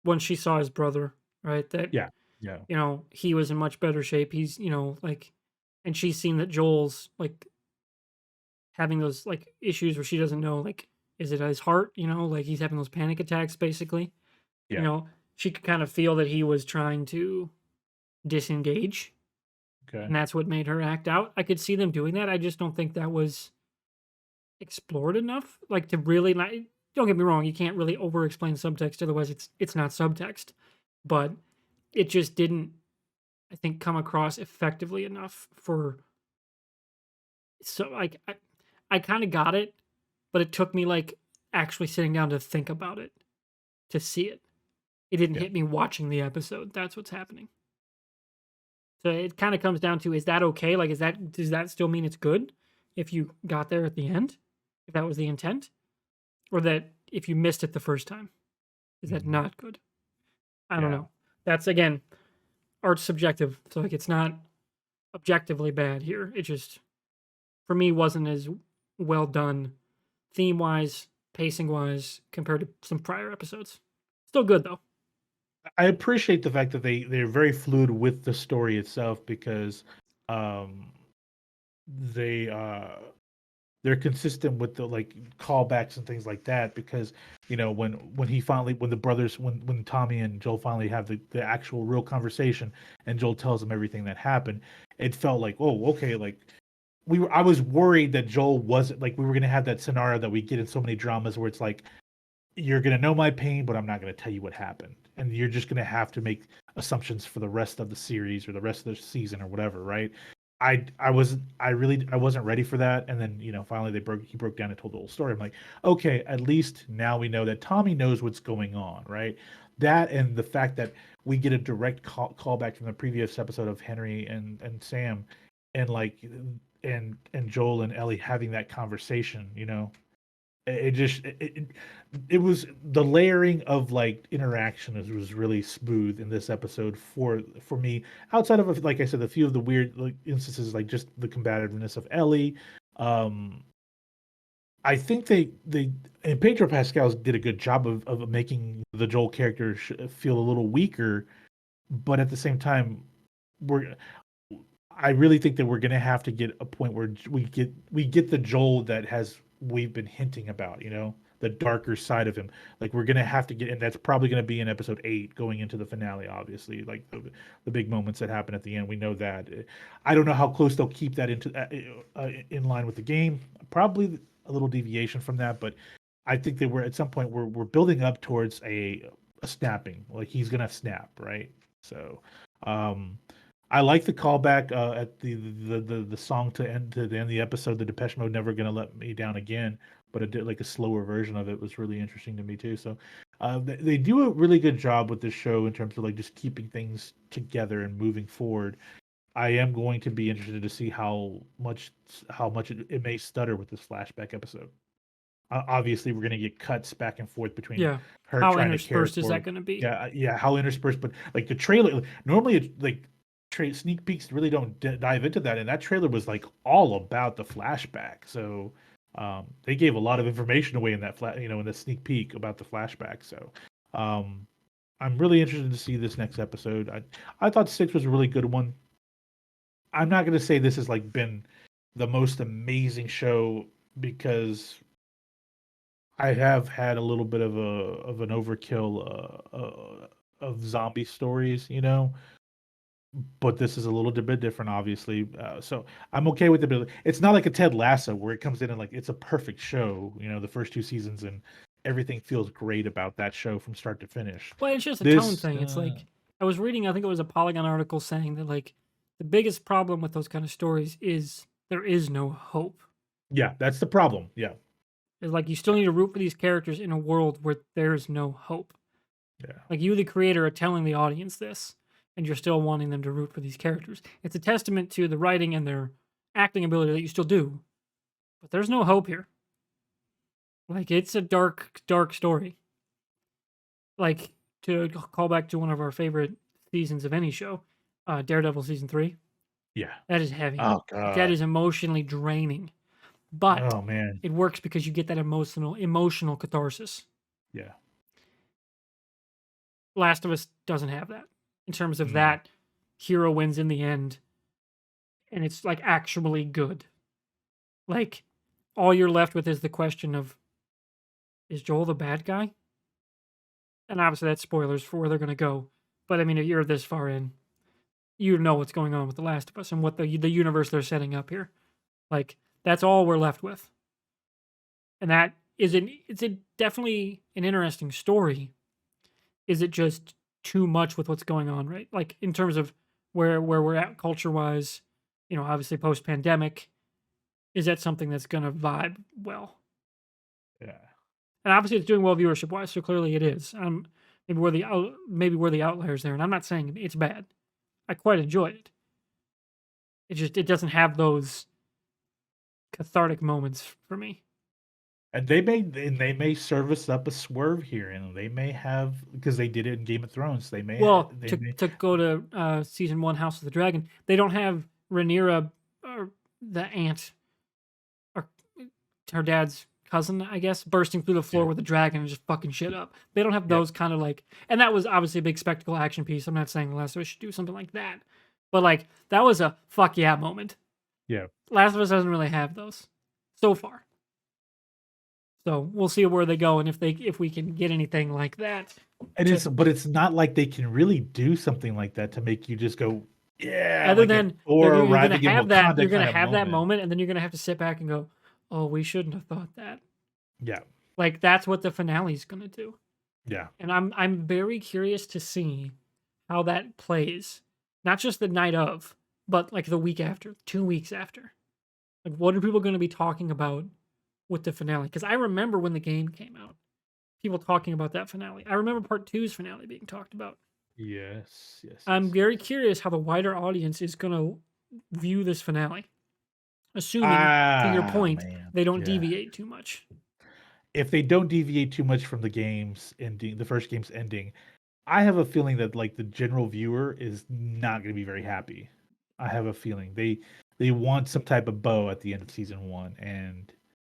when she saw his brother, right? That Yeah, yeah, he was in much better shape. He's like, and she's seen that Joel's like having those like issues where she doesn't know like is it his heart? Like he's having those panic attacks basically. You yeah. know, she could kind of feel that he was trying to disengage, Okay. and that's what made her act out. I could see them doing that. I just don't think that was explored enough, like to really not. Don't get me wrong, you can't really over explain subtext, otherwise it's not subtext. But it just didn't, I think, come across effectively enough for. So like I kind of got it, but it took me like actually sitting down to think about it to see it. It didn't Yeah. hit me watching the episode. That's what's happening. So it kind of comes down to, is that okay? Like, does that still mean it's good if you got there at the end, if that was the intent, or that if you missed it the first time, is that Mhm. not good? I don't Yeah. know. That's again, art's subjective. So like, it's not objectively bad here. It just for me wasn't as well done, theme wise, pacing wise, compared to some prior episodes. Still good though. I appreciate the fact that they're very fluid with the story itself because um they they're consistent with the like callbacks and things like that because when he finally when the brothers when Tommy and Joel finally have the actual real conversation and Joel tells them everything that happened, it felt like, oh, okay, like I was worried that Joel wasn't like we were gonna have that scenario that we get in so many dramas where it's like you're going to know my pain, but I'm not going to tell you what happened. And you're just going to have to make assumptions for the rest of the series or the rest of the season or whatever, right? I wasn't ready for that. And then, finally he broke down and told the whole story. I'm like, okay, at least now we know that Tommy knows what's going on, right? That and the fact that we get a direct callback from the previous episode of Henry and Sam and like and Joel and Ellie having that conversation, it just it was the layering of like interaction was really smooth in this episode for me, outside of like I said, a few of the weird like instances like just the combativeness of Ellie. um I think they and Pedro Pascal did a good job of making the Joel character feel a little weaker, but at the same time we're I really think that we're gonna have to get a point where we get the Joel that we've been hinting about, the darker side of him. Like we're gonna have to get, and that's probably gonna be in episode 8, going into the finale. Obviously, like the big moments that happen at the end, we know that. I don't know how close they'll keep that in line with the game. Probably a little deviation from that, but I think that we're at some point we're building up towards a snapping. Like he's gonna snap, right? So. Um, I like the callback at the song to the end of the episode. The Depeche Mode, "Never Gonna Let Me Down Again," but it did like a slower version of it was really interesting to me too. So they do a really good job with this show in terms of like just keeping things together and moving forward. I am going to be interested to see how much it may stutter with this flashback episode. Obviously, we're going to get cuts back and forth between Yeah. her How trying to care interspersed is that for, going to be? yeah, how interspersed. But like the trailer, normally it's like sneak peeks really don't dive into that, and that trailer was like all about the flashback. So they gave a lot of information away in that in the sneak peek about the flashback. So um, I'm really interested to see this next episode. I thought 6 was a really good one. I'm not going to say this has like been the most amazing show because I have had a little bit of an overkill of zombie stories, but this is a little bit different, obviously. So I'm okay with it. But it's not like a Ted Lasso where it comes in and like it's a perfect show, the first 2 seasons, and everything feels great about that show from start to finish. Well, it's just a tone This, thing. It's like I was reading, I think it was a Polygon article saying that like the biggest problem with those kind of stories is there is no hope. yeah, that's the problem. Yeah, It's like you still need to root for these characters in a world where there is no hope. yeah. Like you, the creator, are telling the audience this, and you're still wanting them to root for these characters. It's a testament to the writing and their acting ability that you still do, but there's no hope here. Like it's a dark, dark story. Like to call back to one of our favorite seasons of any show, Daredevil season 3. Yeah. That is heavy. Oh Like, that God. is emotionally draining, but Oh man. it works because you get that emotional catharsis. Yeah. Last of Us doesn't have that in terms of No. that hero wins in the end, and it's like actually good. Like all you're left with is the question of, is Joel the bad guy? And obviously that's spoilers for where they're going to go. But I mean, if you're this far in, you know what's going on with The Last of Us and what the universe they're setting up here. Like that's all we're left with, and that is definitely an interesting story. Is it just too much with what's going on, right? Like in terms of where we're at culture wise, obviously post pandemic, is that something that's going to vibe well? Yeah. And obviously it's doing well viewership wise, so clearly it is. Maybe we're the outliers there, and I'm not saying it's bad. I quite enjoy it. It doesn't have those cathartic moments for me. And they may service up a swerve here, and they may have, because they did it in Game of Thrones. They may Well, they to may to go to season 1 House of the Dragon, they don't have Rhaenyra, or the aunt, or her dad's cousin, I guess, bursting through the floor yeah with a dragon and just fucking shit up. They don't have yeah those kind of like, and that was obviously a big spectacle action piece. I'm not saying The Last of Us should do something like that, but like that was a fuck yeah moment. yeah. Last of Us doesn't really have those so far. So we'll see where they go and if we can get anything like that. And it's not like they can really do something like that to make you just go, yeah, Other like a than Thor you're gonna arriving in have that, you're Wakanda gonna kind of have that moment. moment, and then you're gonna have to sit back and go, "Oh, we shouldn't have thought that." Yeah, Like that's what the finale's gonna do, yeah. and I'm very curious to see how that plays. Not just the night of, but like the week after, 2 weeks after. Like, what are people gonna be talking about with the finale? Because I remember when the game came out, people talking about that finale. I remember part two's finale being talked about. Yes, yes, I'm yes, very yes. curious how the wider audience is gonna view this finale. Assuming, to your Ah, point, man. they don't Yeah. deviate too much. If they don't deviate too much from the first game's ending, I have a feeling that like the general viewer is not going to be very happy. I have a feeling they want some type of bow at the end of season 1, and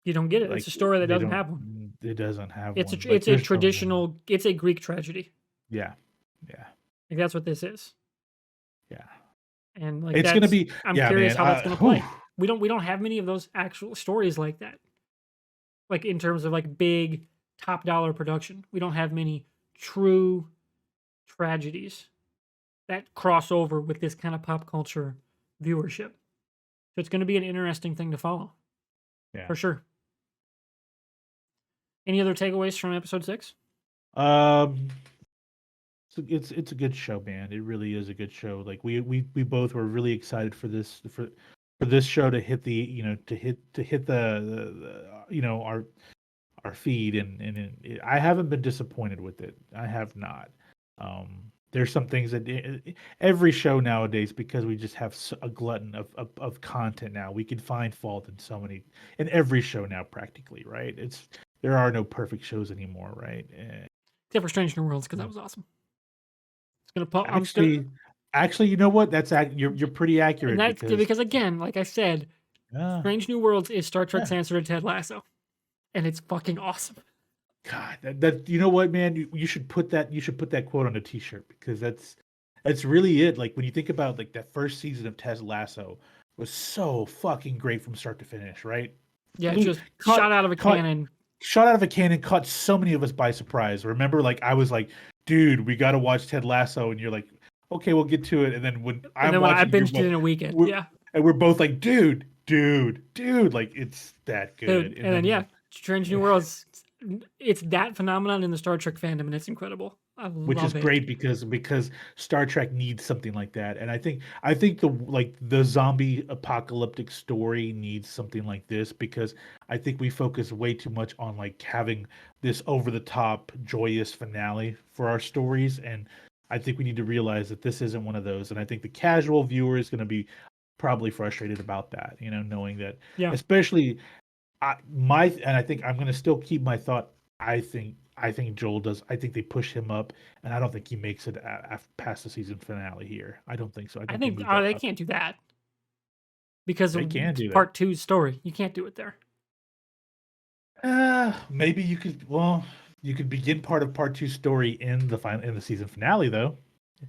You don't get it. It's like a story that they doesn't don't. have one. It doesn't have It's one. a Like it's a there's no one. traditional. It's a Greek tragedy. Yeah, yeah, Like that's what this is. yeah. And like It's gonna that's be I'm yeah, curious man. how that's gonna Whew. play. We don't have many of those actual stories like that. Like in terms of like big top dollar production. We don't have many true tragedies that cross over with this kind of pop culture viewership. So it's going to be an interesting thing to follow Yeah. for sure. Any other takeaways from episode 6? Um, it's a good show, man. It really is a good show. Like we both were really excited for this show to hit the to hit our feed, and I haven't been disappointed with it. I have not. There's some things that every show nowadays, because we just have a glutton of content now. We can find fault in every show now, practically, right? There are no perfect shows anymore, right? Except for Strange New Worlds, because that Yeah. was awesome. It's gonna pop. I'm just gonna, Actually, you know what? You're pretty and accurate that's because because again, like I said, uh, Strange New Worlds is Star Trek's yeah, answer to Ted Lasso, and it's fucking awesome. God, that you know what, man, you should put that quote on a t-shirt because that's really it. Like when you think about like that first season of Ted Lasso was so fucking great from start to finish, right? Yeah, Blew just caught shot out of a caught cannon. shot out of a cannon, caught so many of us by surprise. Remember, like I was like, dude, we got to watch Ted Lasso, and you're like, okay, we'll get to it. And then when And I'm then when I watching, binged it in a weekend, we're, yeah, and we're both like, dude, like it's that good. dude. And And then yeah, then, Strange New Worlds, it's that phenomenon in the Star Trek fandom, and it's incredible. I which is love it. great because Star Trek needs something like that, and I think the zombie apocalyptic story needs something like this because I think we focus way too much on like having this over the top joyous finale for our stories, and I think we need to realize that this isn't one of those, and I think the casual viewer is going to be probably frustrated about that, knowing that, Yeah, especially and I think I'm going to still keep my thought. I think Joel does. I think they push him up, and I don't think he makes it past the season finale here. I don't think so. I I think they think move that they up. can't do that because They of can do that. part two's story. You can't do it there. Maybe you could. Well, you could begin part two story in the season finale though.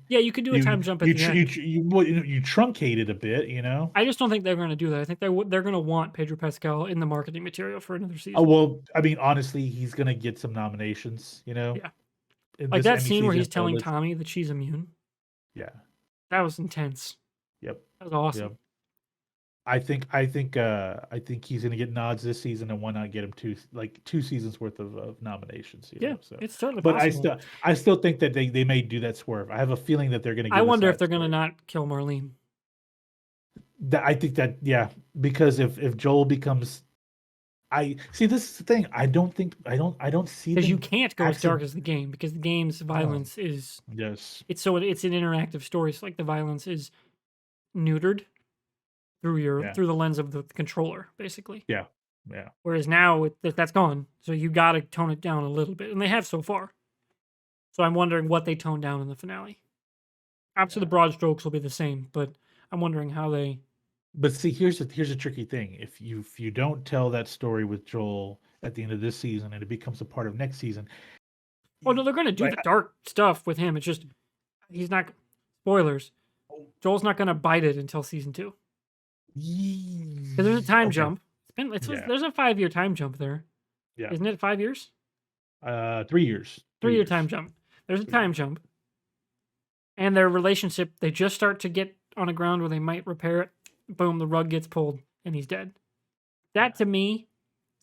Yeah, you could do a You time jump at you the tr- you end. tr- you, well, you truncate it a bit. I just don't think they're going to do that. I think they're going to want Pedro Pascal in the marketing material for another Oh season. well, I mean, honestly, he's gonna get some nominations. Yeah, In like this that Emmy scene where season. he's So telling Tommy that she's immune. yeah, That was intense. yep, That was awesome. yep. I think he's gonna get nods this season, and why not get him two seasons worth of nominations, Yeah, so it's certainly but I possible. still I still think that they may do that swerve. I have a feeling that they're gonna I give us wonder if that they're going to swerve. not kill Marlene I think that yeah, because if Joel becomes I see this is the thing. I don't see because you them can't go as dark accident. as the game because the game's Oh, violence is yes. it's an interactive story. So like the violence is neutered Yeah. through the lens of the controller, basically. Yeah. Yeah. Whereas now that's gone, so you got to tone it down a little bit, and they have so far. So I'm wondering what they tone down in the finale. Obviously, the Yeah. broad strokes will be the same, but I'm wondering how they. But see, here's a tricky thing. If you don't tell that story with Joel at the end of this season and it becomes a part of next season, Oh no, they're going to do like the dark stuff with him. It's just he's not. Spoilers. Joel's not going to bite it until season 2 because there's a time okay. jump. Yeah. There's a 5-year time jump there, Yeah. isn't it? 5 years, 3 years. 3-year 3 years. time jump. There's a 3 years. time jump, and their relationship they just start to get on a ground where they might repair it. Boom, the rug gets pulled, and he's dead. That to me,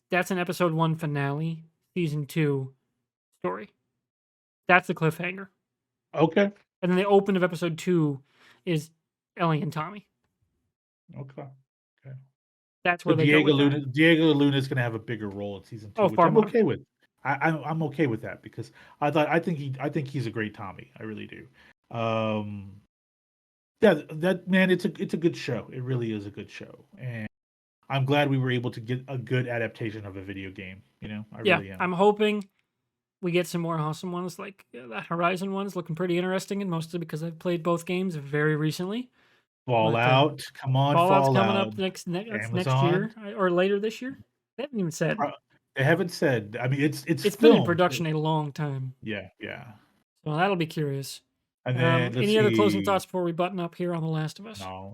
that's an episode 1 finale, season 2 story. That's the cliffhanger. Okay. And then the open of episode 2 is Ellie and Tommy. Okay. Okay. That's So where they go with that. Diego Luna is going to have a bigger role in season 2, Oh, which far I'm more. okay with. I'm okay with that because I think he's a great Tommy. I really do. Yeah, that man, it's a good show. It really is a good show, and I'm glad we were able to get a good adaptation of a video game. I Yeah, really am. I'm hoping we get some more awesome ones like that Horizon one's looking pretty interesting, and mostly because I've played both games very recently. But Fallout, come on, Fallout's coming Fallout. up that's next Amazon. year or later this year. They haven't even said. They haven't said. I mean, it's It's been in filmed. production a long time, Yeah, yeah. so that'll be curious. And then let's Any other closing see. thoughts before we button up here on The Last of Us? No,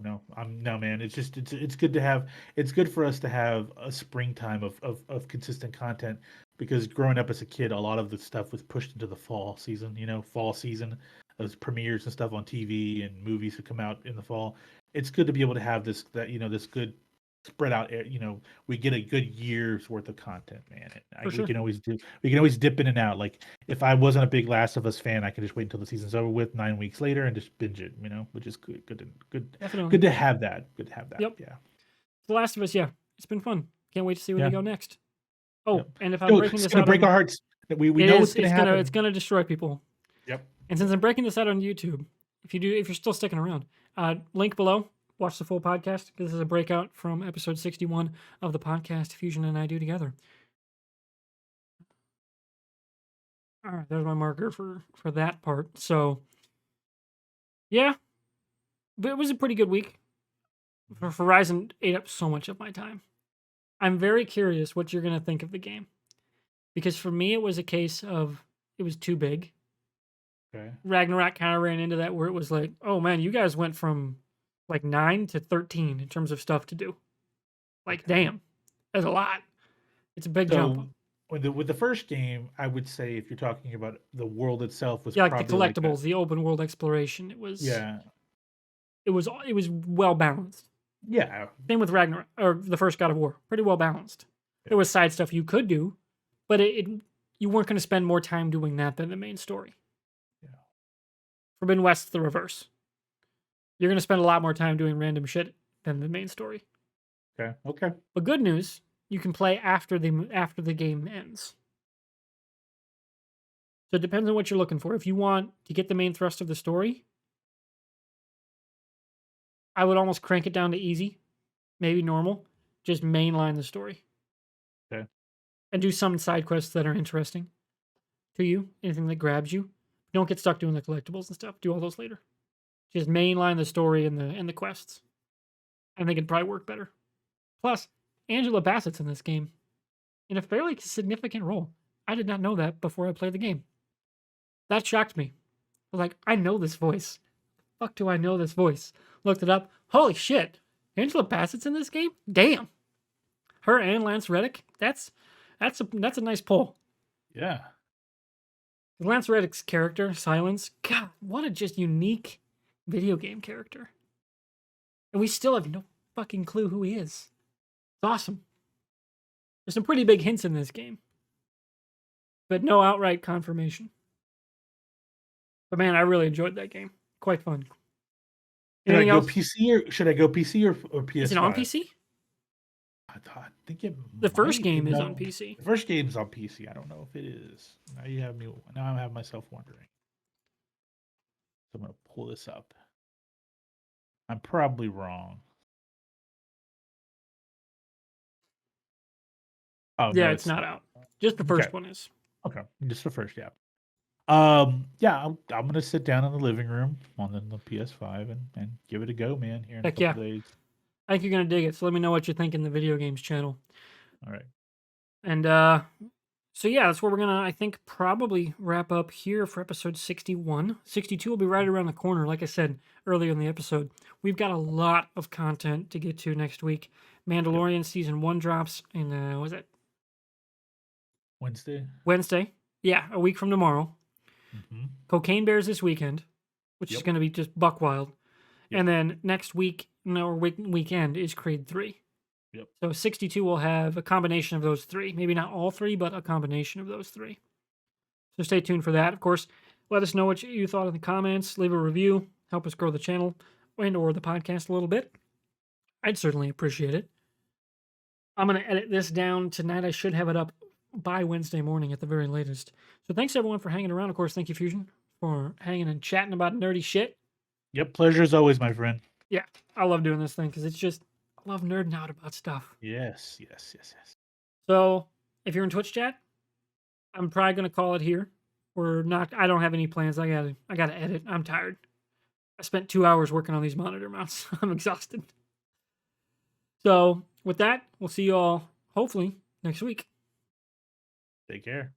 man. It's good to have. It's good for us to have a springtime of consistent content because growing up as a kid, a lot of the stuff was pushed into the fall season. Fall season, those premieres and stuff on TV and movies that come out in the fall. It's good to be able to have this good spread out. We get a good year's worth of content, man. For We sure. can always dip in and out. Like if I wasn't a big Last of Us fan, I could just wait until the season's over with 9 weeks later and just binge it. Which is Definitely. good to have that. Good to have that. Yep. Yeah. The Last of Us, yeah. It's been fun. Can't wait to see where they Yeah. go next. Oh, Yep. and if I'm So breaking it's this gonna out break on our hearts. We it know is what's gonna happen. it's gonna destroy people. Yep. And since I'm breaking this out on YouTube, if you're still sticking around, link below. Watch the full podcast because this is a breakout from episode 61 of the podcast Fusion and I do together. All right, there's my marker for that part. So, yeah, but it was a pretty good week. Horizon ate up so much of my time. I'm very curious what you're gonna think of the game because for me it was a case of it was too big. Okay. Ragnarok kind of ran into that where it was like, oh man, you guys went from like 9 to 13 in terms of stuff to do. Like, damn, that's a lot. It's a big jump. So with the first game, I would say if you're talking about the world itself was Yeah, like the probably like collectibles, the open world exploration. yeah. It was well balanced. Yeah. Same with Ragnarok or the first God of War, pretty well balanced. There Yeah. was side stuff you could do, but you weren't going to spend more time doing that than the main story. Yeah. Forbidden West's the reverse. You're going to spend a lot more time doing random shit than the main story. Okay. But good news, you can play after the game ends. So it depends on what you're looking for. If you want to get the main thrust of the story, I would almost crank it down to easy, maybe normal. Just mainline the story. Okay. And do some side quests that are interesting to you, anything that grabs you. Don't get stuck doing the collectibles and stuff. Do all those later. Just mainline the story and the quests. I think it'd probably work better. Plus, Angela Bassett's in this game in a fairly significant role. I did not know that before I played the game. That shocked me. I was like, I know this voice. Fuck do I know this voice? Looked it up. Holy shit. Angela Bassett's in this game? Damn. Her and Lance Reddick? That's a nice pull. Yeah. Lance Reddick's character, Silence, God, what a just unique video game character. And we still have no fucking clue who he is. It's awesome. There's some pretty big hints in this game, but no outright confirmation. But man, I really enjoyed that game. Quite fun. Should I Anything go else? PC or should I go PC or PS5? Is it on PC? I think it. The first might. game is No, on PC. The first game's on PC. I don't know if it is. Now I have myself wondering. So I'm gonna pull this up. I'm probably wrong. Oh Yeah, no, it's not out. Just the first Okay. one is. Okay, just the first, yeah. Yeah, I'm gonna sit down in the living room on the PS5 and give it a go, man. Here in Heck a couple days. I think you're gonna dig it. So let me know what you think in the video games channel. All right. And so yeah, that's where we're gonna, I think, probably wrap up here for episode 61. 62 will be right around the corner. Like I said earlier in the episode, we've got a lot of content to get to next week. Mandalorian season 1 drops in what was it? Wednesday. Yeah, a week from tomorrow. Mm-hmm. Cocaine Bears this weekend, which is going to be just buck wild. Yep. And then next week, weekend is Creed 3. Yep. So 62 will have a combination of those three. Maybe not all three, but a combination of those three. So stay tuned for that. Of course, let us know what you thought in the comments. Leave a review. Help us grow the channel and or the podcast a little bit. I'd certainly appreciate it. I'm going to edit this down tonight. I should have it up by Wednesday morning at the very latest. So thanks everyone for hanging around. Of course, thank you, Fusion, for hanging and chatting about nerdy shit. Yep, pleasure as always, my friend. Yeah, I love doing this thing because it's just, I love nerding out about stuff. Yes. So if you're in Twitch chat, I'm probably going to call it here. I don't have any plans. I gotta edit. I'm tired. I spent 2 hours working on these monitor mounts. I'm exhausted. So with that, we'll see you all hopefully next week. Take care.